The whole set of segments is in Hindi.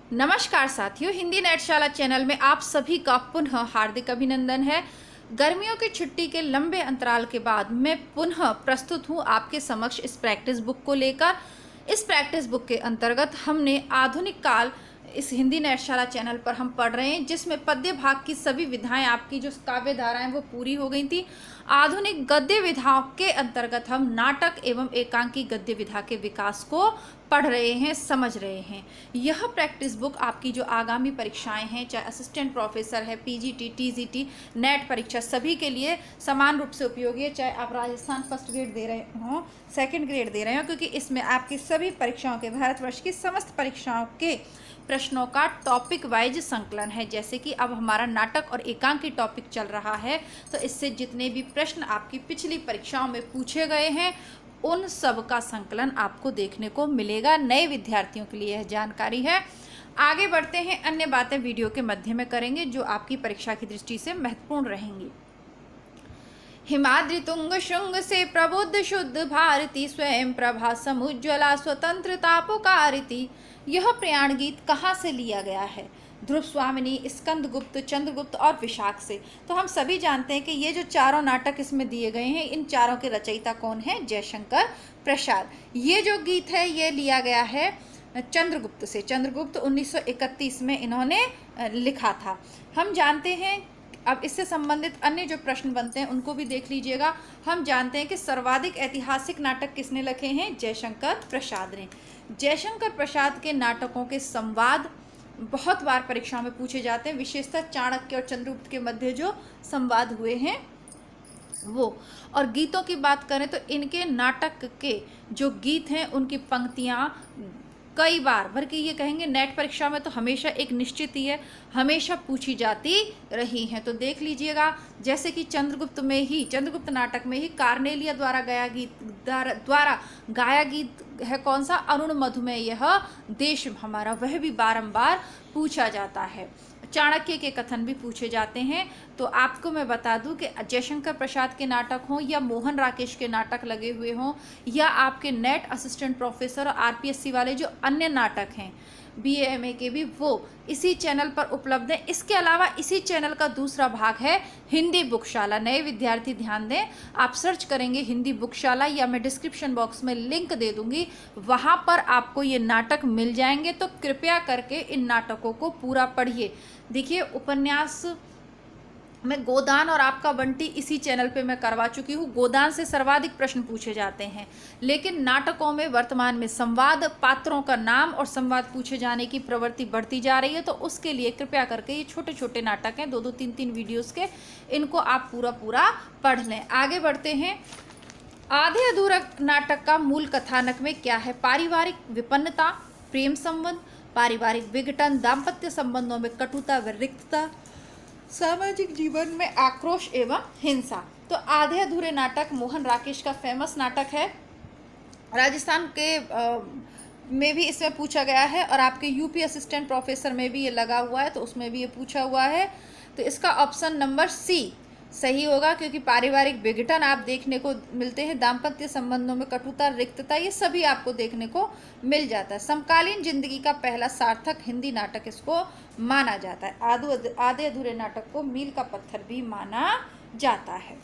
नमस्कार साथियों, हिंदी नेटशाला चैनल में आप सभी का पुनः हार्दिक अभिनंदन है। गर्मियों की छुट्टी के लंबे अंतराल के बाद मैं पुनः प्रस्तुत हूँ आपके समक्ष इस प्रैक्टिस बुक को लेकर। इस प्रैक्टिस बुक के अंतर्गत हमने आधुनिक काल इस हिंदी नेटशाला चैनल पर हम पढ़ रहे हैं, जिसमें पद्य भाग की सभी विधाएं, आपकी जो काव्य धाराएं वो पूरी हो गई थी। आधुनिक गद्य विधाओं के अंतर्गत हम नाटक एवं एकांकी गद्य विधा के विकास को पढ़ रहे हैं, समझ रहे हैं। यह प्रैक्टिस बुक आपकी जो आगामी परीक्षाएं हैं, चाहे असिस्टेंट प्रोफेसर है, पीजीटी, टीजीटी, नेट परीक्षा, सभी के लिए समान रूप से उपयोगी है। चाहे आप राजस्थान फर्स्ट ग्रेड दे रहे हों, सेकंड ग्रेड दे रहे हो, क्योंकि इसमें आपकी सभी परीक्षाओं के, भारतवर्ष की समस्त परीक्षाओं के प्रश्नों का टॉपिक वाइज संकलन है। जैसे कि अब हमारा नाटक और एकांकी टॉपिक चल रहा है, तो इससे जितने भी प्रश्न आपकी पिछली परीक्षाओं में पूछे गए हैं उन सब का संकलन आपको देखने को मिलेगा। नए विद्यार्थियों के लिए यह जानकारी है। आगे बढ़ते हैं, अन्य बातें वीडियो के मध्य में करेंगे जो आपकी परीक्षा की दृष्टि से महत्वपूर्ण रहेंगी। हिमाद्रि तुंग शुंग से प्रबुद्ध शुद्ध भारती, स्वयं प्रभा समुज्ज्वला स्वतंत्रता पुकारिती। यह प्रयाण गीत कहाँ से लिया गया है? ध्रुव स्वामिनी, स्कंदगुप्त, चंद्रगुप्त और विशाख से। तो हम सभी जानते हैं कि ये जो चारों नाटक इसमें दिए गए हैं, इन चारों के रचयिता कौन है? जयशंकर प्रसाद। ये जो गीत है ये लिया गया है चंद्रगुप्त से। चंद्रगुप्त 1931 में इन्होंने लिखा था। हम जानते हैं, अब इससे संबंधित अन्य जो प्रश्न बनते हैं उनको भी देख लीजिएगा। हम जानते हैं कि सर्वाधिक ऐतिहासिक नाटक किसने लिखे हैं? जयशंकर प्रसाद ने। जयशंकर प्रसाद के नाटकों के संवाद बहुत बार परीक्षा में पूछे जाते हैं, विशेषतः चाणक्य और चंद्रगुप्त के मध्य जो संवाद हुए हैं वो। और गीतों की बात करें तो इनके नाटक के जो गीत हैं उनकी पंक्तियाँ कई बार, बल्कि ये कहेंगे नेट परीक्षा में तो हमेशा एक निश्चित ही है, हमेशा पूछी जाती रही हैं। तो देख लीजिएगा, जैसे कि चंद्रगुप्त नाटक में ही कार्नेलिया द्वारा गाया गीत है कौन सा? अरुण मधुमेह यह देश हमारा, वह भी बारंबार पूछा जाता है। चाणक्य के कथन भी पूछे जाते हैं। तो आपको मैं बता दूं कि जयशंकर प्रसाद के नाटक हों या मोहन राकेश के नाटक लगे हुए हों, या आपके नेट असिस्टेंट प्रोफेसर और आरपीएससी वाले जो अन्य नाटक हैं बीए के भी, वो इसी चैनल पर उपलब्ध है। इसके अलावा इसी चैनल का दूसरा भाग है हिंदी बुकशाला। नए विद्यार्थी ध्यान दें, आप सर्च करेंगे हिंदी बुकशाला, या मैं डिस्क्रिप्शन बॉक्स में लिंक दे दूंगी, वहाँ पर आपको ये नाटक मिल जाएंगे। तो कृपया करके इन नाटकों को पूरा पढ़िए। देखिए, उपन्यास मैं गोदान और आपका बंटी इसी चैनल पे मैं करवा चुकी हूँ। गोदान से सर्वाधिक प्रश्न पूछे जाते हैं, लेकिन नाटकों में वर्तमान में संवाद, पात्रों का नाम और संवाद पूछे जाने की प्रवृत्ति बढ़ती जा रही है। तो उसके लिए कृपया करके ये छोटे छोटे नाटक हैं, 2-2, 3-3 वीडियोस के, इनको आप पूरा पढ़ लें। आगे बढ़ते हैं। आधे अधूरा नाटक का मूल कथानक में क्या है? पारिवारिक विपन्नता, प्रेम संबंध, पारिवारिक विघटन, दाम्पत्य संबंधों में कटुता व रिक्तता, सामाजिक जीवन में आक्रोश एवं हिंसा। तो आधे अधूरे नाटक मोहन राकेश का फेमस नाटक है। राजस्थान के में भी इसमें पूछा गया है, और आपके यूपी असिस्टेंट प्रोफेसर में भी ये लगा हुआ है, तो उसमें भी ये पूछा हुआ है। तो इसका ऑप्शन नंबर सी सही होगा, क्योंकि पारिवारिक विघटन आप देखने को मिलते हैं, दाम्पत्य संबंधों में कटुता, रिक्तता, ये सभी आपको देखने को मिल जाता है। समकालीन जिंदगी का पहला सार्थक हिंदी नाटक इसको माना जाता है। आधे अधूरे नाटक को मील का पत्थर भी माना जाता है।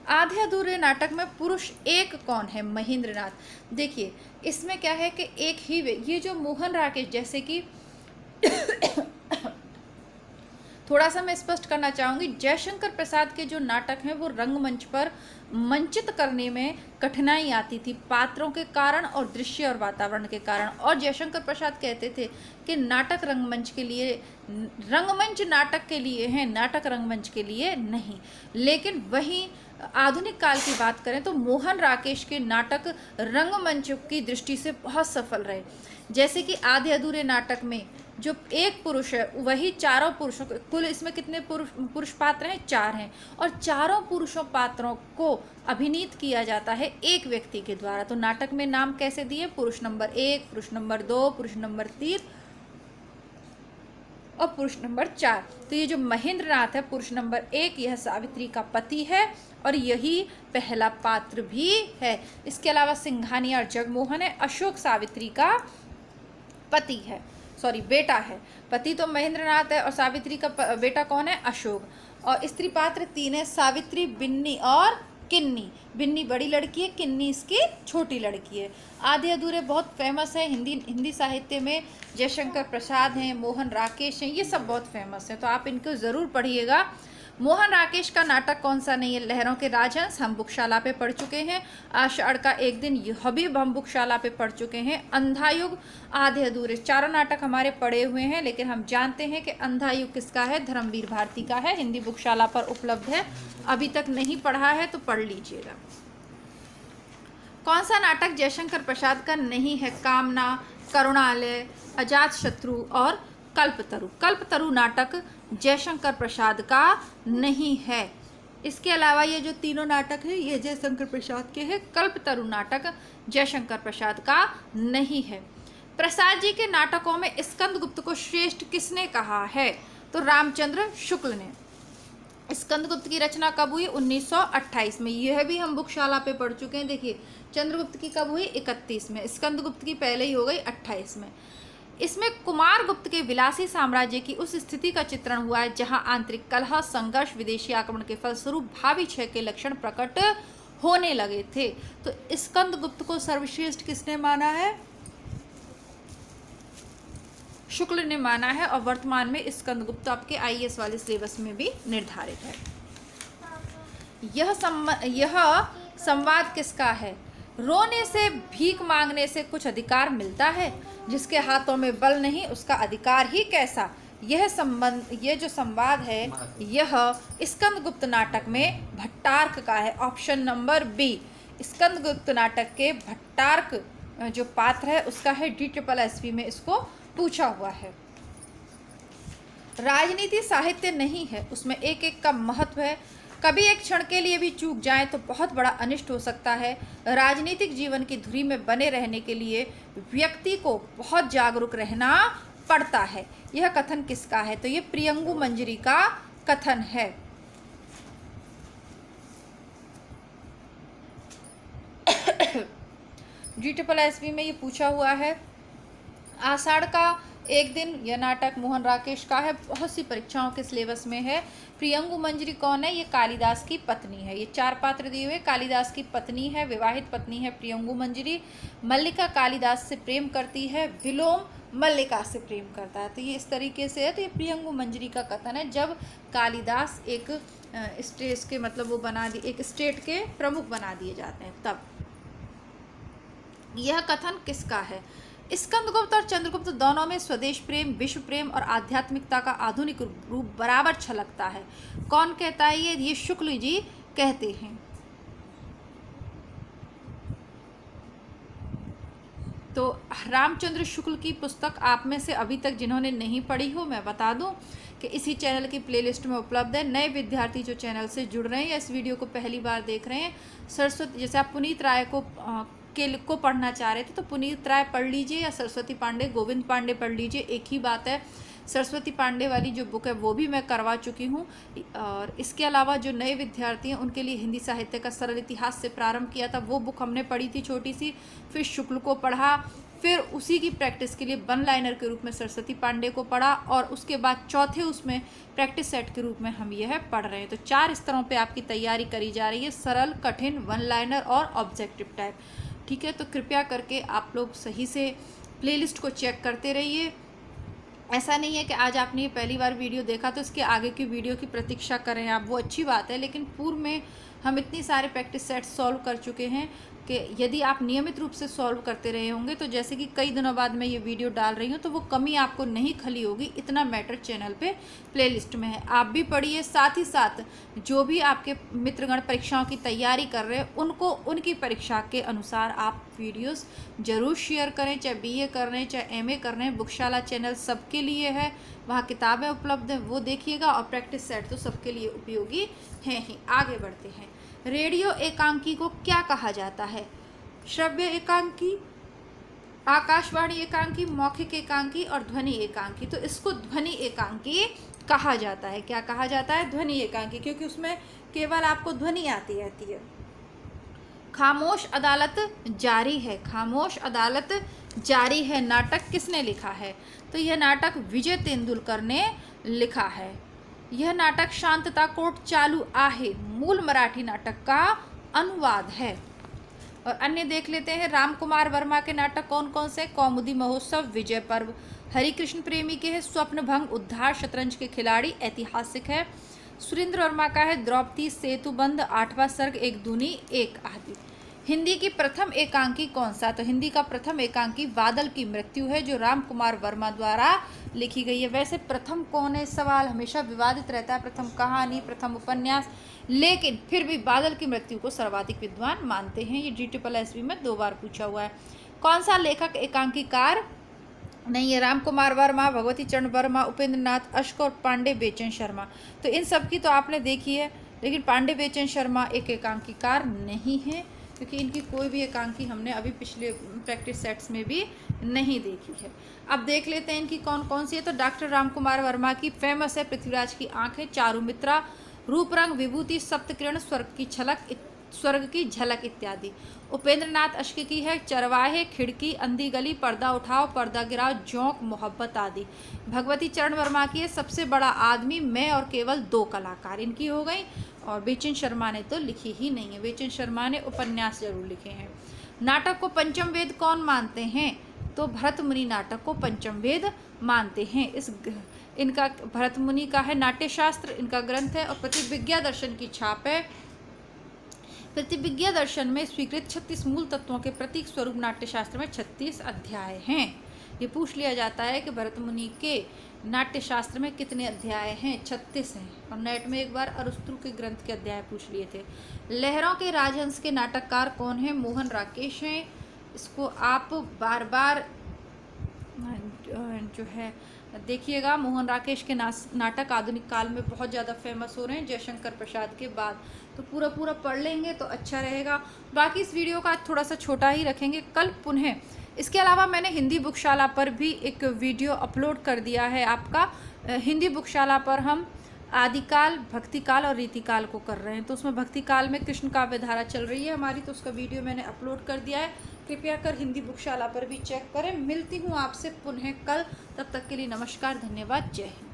आधे अधूरे नाटक में पुरुष एक कौन है? महेंद्रनाथ। देखिए, इसमें क्या है कि एक ही ये जो मोहन राकेश, जैसे कि थोड़ा सा मैं स्पष्ट करना चाहूँगी, जयशंकर प्रसाद के जो नाटक हैं वो रंगमंच पर मंचित करने में कठिनाई आती थी, पात्रों के कारण और दृश्य और वातावरण के कारण। और जयशंकर प्रसाद कहते थे कि नाटक रंगमंच के लिए, रंगमंच नाटक के लिए है, नाटक रंगमंच के लिए नहीं। लेकिन वहीं आधुनिक काल की बात करें तो मोहन राकेश के नाटक रंगमंच की दृष्टि से बहुत सफल रहे। जैसे कि आधे अधूरे नाटक में जो एक पुरुष है वही चारों पुरुषों, कुल इसमें कितने पुरुष पात्र हैं? 4 हैं, और चारों पुरुषों पात्रों को अभिनीत किया जाता है एक व्यक्ति के द्वारा। तो नाटक में नाम कैसे दिए? पुरुष नंबर 1, पुरुष नंबर 2, पुरुष नंबर 3 और पुरुष नंबर 4। तो ये जो महेंद्रनाथ है, पुरुष नंबर 1, यह सावित्री का पति है और यही पहला पात्र भी है। इसके अलावा सिंघानिया और जगमोहन है, अशोक सावित्री का पति है। सॉरी बेटा है। पति तो महेंद्रनाथ है और सावित्री का बेटा कौन है, अशोक। और स्त्री पात्र 3 है, सावित्री, बिन्नी और किन्नी। बिन्नी बड़ी लड़की है, किन्नी इसकी छोटी लड़की है। आधे अधूरे बहुत फेमस है हिंदी साहित्य में। जयशंकर प्रसाद हैं, मोहन राकेश हैं, ये सब बहुत फेमस हैं, तो आप इनको ज़रूर पढ़िएगा। मोहन राकेश का नाटक कौन सा नहीं है, लहरों के राजहंस हम बुकशाला पे पढ़ चुके हैं। आषाढ़ का एक दिन हबीब हम बुकशाला पे पढ़ चुके हैं। अंधा युग, आधे अधूरे, चारों नाटक हमारे पढ़े हुए हैं, लेकिन हम जानते हैं कि अंधा युग किसका है, धर्मवीर भारती का है, हिंदी बुकशाला पर उपलब्ध है। अभी तक नहीं पढ़ा है तो पढ़ लीजिएगा। कौन सा नाटक जयशंकर प्रसाद का नहीं है, कामना, करुणालय, अजातशत्रु और कल्पतरु। कल्पतरु नाटक जयशंकर प्रसाद का नहीं है। इसके अलावा ये जो तीनों नाटक है ये जयशंकर प्रसाद के हैं। कल्पतरु नाटक जयशंकर प्रसाद का नहीं है। प्रसाद जी के नाटकों में स्कंदगुप्त को श्रेष्ठ किसने कहा है, तो रामचंद्र शुक्ल ने। स्कंदगुप्त की रचना कब हुई, 1928 में। यह भी हम बुकशाला पे पढ़ चुके हैं। देखिए चंद्रगुप्त की कब हुई, 31 में। स्कंदगुप्त की पहले ही हो गई, 28 में। इसमें कुमार गुप्त के विलासी साम्राज्य की उस स्थिति का चित्रण हुआ है जहां आंतरिक कलह, संघर्ष, विदेशी आक्रमण के फलस्वरूप भावी क्षय के लक्षण प्रकट होने लगे थे। तो स्कंदगुप्त को सर्वश्रेष्ठ किसने माना है, शुक्ल ने माना है। और वर्तमान में स्कंदगुप्त आपके IAS वाले सिलेबस में भी निर्धारित है। यह संवाद किसका है, रोने से, भीख मांगने से कुछ अधिकार मिलता है, जिसके हाथों में बल नहीं उसका अधिकार ही कैसा। ये जो संवाद है यह स्कंदगुप्त नाटक में भट्टार्क का है। ऑप्शन नंबर बी, स्कंदगुप्त नाटक के भट्टार्क जो पात्र है उसका है। DSSB में इसको पूछा हुआ है। राजनीति साहित्य नहीं है, उसमें एक एक का महत्व है। कभी एक क्षण के लिए भी चूक जाए तो बहुत बड़ा अनिष्ट हो सकता है। राजनीतिक जीवन की धुरी में बने रहने के लिए व्यक्ति को बहुत जागरूक रहना पड़ता है। यह कथन किसका है, तो ये प्रियंगु मंजरी का कथन है। DSSB में ये पूछा हुआ है। आषाढ़ का एक दिन, यह नाटक मोहन राकेश का है, बहुत सी परीक्षाओं के सिलेबस में है। प्रियंगु मंजरी कौन है, ये कालिदास की पत्नी है। ये 4 पात्र दिए हुए, कालिदास की पत्नी है, विवाहित पत्नी है प्रियंगु मंजरी। मल्लिका कालिदास से प्रेम करती है, विलोम मल्लिका से प्रेम करता है। तो ये इस तरीके से है। तो ये प्रियंगु मंजरी का कथन है जब कालिदास एक स्टेट के मतलब वो बना दिए, एक स्टेट के प्रमुख बना दिए जाते हैं तब। यह कथन किसका है, स्कंदगुप्त और चंद्रगुप्त दोनों में स्वदेश प्रेम, विश्व प्रेम और आध्यात्मिकता का आधुनिक रूप बराबर छलकता है। कौन कहता है ये शुक्ल जी कहते हैं। तो रामचंद्र शुक्ल की पुस्तक आप में से अभी तक जिन्होंने नहीं पढ़ी हो, मैं बता दूं कि इसी चैनल की प्लेलिस्ट में उपलब्ध है। नए विद्यार्थी जो चैनल से जुड़ रहे हैं या इस वीडियो को पहली बार देख रहे हैं, सरस्वती, जैसे आप पुनीत राय को पढ़ना चाह रहे थे तो पुनीत राय पढ़ लीजिए, या सरस्वती पांडे, गोविंद पांडे पढ़ लीजिए, एक ही बात है। सरस्वती पांडे वाली जो बुक है वो भी मैं करवा चुकी हूँ। और इसके अलावा जो नए विद्यार्थी हैं उनके लिए हिंदी साहित्य का सरल इतिहास से प्रारंभ किया था, वो बुक हमने पढ़ी थी छोटी सी। फिर शुक्ल को पढ़ा, फिर उसी की प्रैक्टिस के लिए वन लाइनर के रूप में सरस्वती पांडे को पढ़ा, और उसके बाद चौथे उसमें प्रैक्टिस सेट के रूप में हम यह पढ़ रहे हैं। तो 4 स्तरों पे आपकी तैयारी करी जा रही है, सरल, कठिन, वन लाइनर और ऑब्जेक्टिव टाइप। ठीक है, तो कृपया करके आप लोग सही से प्लेलिस्ट को चेक करते रहिए। ऐसा नहीं है कि आज आपने ये पहली बार वीडियो देखा तो इसके आगे की वीडियो की प्रतीक्षा करें आप, वो अच्छी बात है, लेकिन पूर्व में हम इतनी सारे प्रैक्टिस सेट सॉल्व कर चुके हैं कि यदि आप नियमित रूप से सॉल्व करते रहे होंगे तो जैसे कि कई दिनों बाद मैं ये वीडियो डाल रही हूँ तो वो कमी आपको नहीं खली होगी। इतना मैटर चैनल पे प्लेलिस्ट में है, आप भी पढ़िए। साथ ही साथ जो भी आपके मित्रगण परीक्षाओं की तैयारी कर रहे हैं उनको उनकी परीक्षा के अनुसार आप वीडियोस जरूर शेयर करें, चाहे BA कर रहे हैं चाहे MA कर रहे हैं। बुकशाला चैनल सबके लिए है, वहाँ किताबें उपलब्ध हैं, वो देखिएगा, और प्रैक्टिस सेट तो सबके लिए उपयोगी हैं ही। आगे बढ़ते हैं। रेडियो एकांकी को क्या कहा जाता है, श्रव्य एकांकी, आकाशवाणी एकांकी, मौखिक एकांकी और ध्वनि एकांकी। तो इसको ध्वनि एकांकी कहा जाता है। क्या कहा जाता है, ध्वनि एकांकी, क्योंकि उसमें केवल आपको ध्वनि आती रहती है। खामोश अदालत जारी है, खामोश अदालत जारी है नाटक किसने लिखा है? तो यह नाटक विजय तेंदुलकर ने लिखा है। यह नाटक शांतता कोट चालू आहे मूल मराठी नाटक का अनुवाद है। और अन्य देख लेते हैं। राम कुमार वर्मा के नाटक कौन कौन से? कौमुदी महोत्सव, विजय पर्व, हरिकृष्ण प्रेमी के है स्वप्न भंग, उद्धार, शतरंज के खिलाड़ी, ऐतिहासिक है। सुरेंद्र वर्मा का है द्रौपदी सेतुबंध, आठवां सर्ग, एक दूनी एक आदि। हिंदी की प्रथम एकांकी कौन सा? तो हिंदी का प्रथम एकांकी बादल की मृत्यु है, जो राम कुमार वर्मा द्वारा लिखी गई है। वैसे प्रथम कौन है सवाल हमेशा विवादित रहता है, प्रथम कहानी, प्रथम उपन्यास, लेकिन फिर भी बादल की मृत्यु को सर्वाधिक विद्वान मानते हैं। ये GSSB में 2 बार पूछा हुआ है। कौन सा लेखक एकांकीकार नहीं है? राम कुमार वर्मा, भगवती चरण वर्मा, उपेंद्र नाथ अश्क और पांडे बेचन शर्मा। तो इन सब की तो आपने देखी है, लेकिन पांडे बेचन शर्मा एक एकांकीकार नहीं है, क्योंकि इनकी कोई भी एकांकी हमने अभी पिछले प्रैक्टिस सेट्स में भी नहीं देखी है। अब देख लेते हैं इनकी कौन कौन सी है। तो डॉक्टर राम कुमार वर्मा की फेमस है पृथ्वीराज की आंखें, चारुमित्रा, रूप रंग, विभूति, सप्तकिरण, स्वर्ग की झलक इत्यादि। उपेंद्र नाथ अश्क की है चरवाहे, खिड़की, अंधी गली, पर्दा उठाओ, पर्दा गिराओ, जोंक, मोहब्बत आदि। भगवती चरण वर्मा की है सबसे बड़ा आदमी, मैं और केवल 2 कलाकार, इनकी हो गई। और बेचन शर्मा ने तो लिखी ही नहीं है, बेचन शर्मा ने उपन्यास जरूर लिखे हैं। नाटक को पंचम वेद कौन मानते हैं? तो भरत मुनि नाटक को पंचम वेद मानते हैं। इनका भरत मुनि का है नाट्यशास्त्र, इनका ग्रंथ है। और प्रतिविज्ञा दर्शन की छाप है। प्रतिविज्ञा दर्शन में स्वीकृत 36 मूल तत्वों के प्रतीक स्वरूप नाट्यशास्त्र में 36 अध्याय हैं। ये पूछ लिया जाता है कि भरत मुनि के नाट्यशास्त्र में कितने अध्याय हैं? 36 हैं। और नेट में एक बार अरस्तु के ग्रंथ के अध्याय पूछ लिए थे। लहरों के राजहंस के नाटककार कौन है? मोहन राकेश हैं। इसको आप बार बार जो है देखिएगा। मोहन राकेश के नाटक आधुनिक काल में बहुत ज़्यादा फेमस हो रहे हैं जयशंकर प्रसाद के बाद। तो पूरा पढ़ लेंगे तो अच्छा रहेगा। बाकी इस वीडियो का थोड़ा सा छोटा ही रखेंगे, कल पुनः। इसके अलावा मैंने हिंदी बुकशाला पर भी एक वीडियो अपलोड कर दिया है आपका। हिंदी बुकशाला पर हम आदिकाल, भक्तिकाल और रीतिकाल को कर रहे हैं। तो उसमें भक्तिकाल में कृष्ण काव्य धारा चल रही है हमारी, तो उसका वीडियो मैंने अपलोड कर दिया है। कृपया कर हिंदी बुकशाला पर भी चेक करें। मिलती हूँ आपसे पुनः कल, तब तक के लिए नमस्कार, धन्यवाद, जय हिंद।